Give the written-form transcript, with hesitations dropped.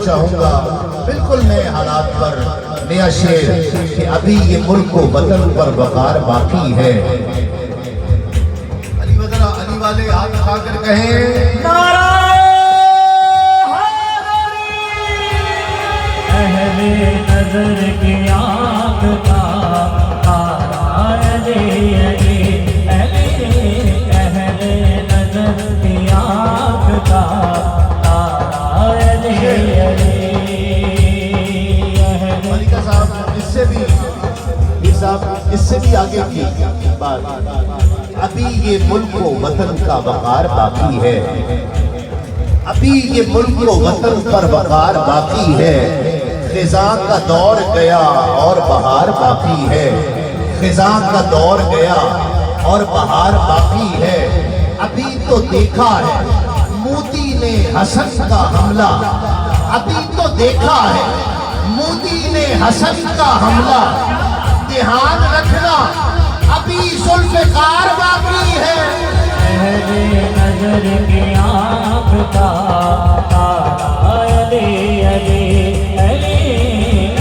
चाहूंगा बिल्कुल नए हालात पर नया शेर कि अभी ये मुल्क को वतन पर वकार बाकी है। अली वजरा अली वाले हाथ उठाकर कहें नारा अहले नजर की आँख का तारा अली अली अहले नजर की आँख का तारा अली अली। मलिका साहब इससे भी आगे की बात, अभी ये मुल्क को वतन का वकार बाकी है, अभी ये मुल्क को वतन पर वकार बाकी है। खिज़ां का दौर गया और बहार बाकी है, खिज़ां का दौर गया और बहार बाकी है। अभी तो देखा है मोदी ने हसन का हमला, अभी तो देखा है मोदी ने हसन का हमला। ध्यान रखना अभी जुल्फ़िकार बाकी है। अहले नजर की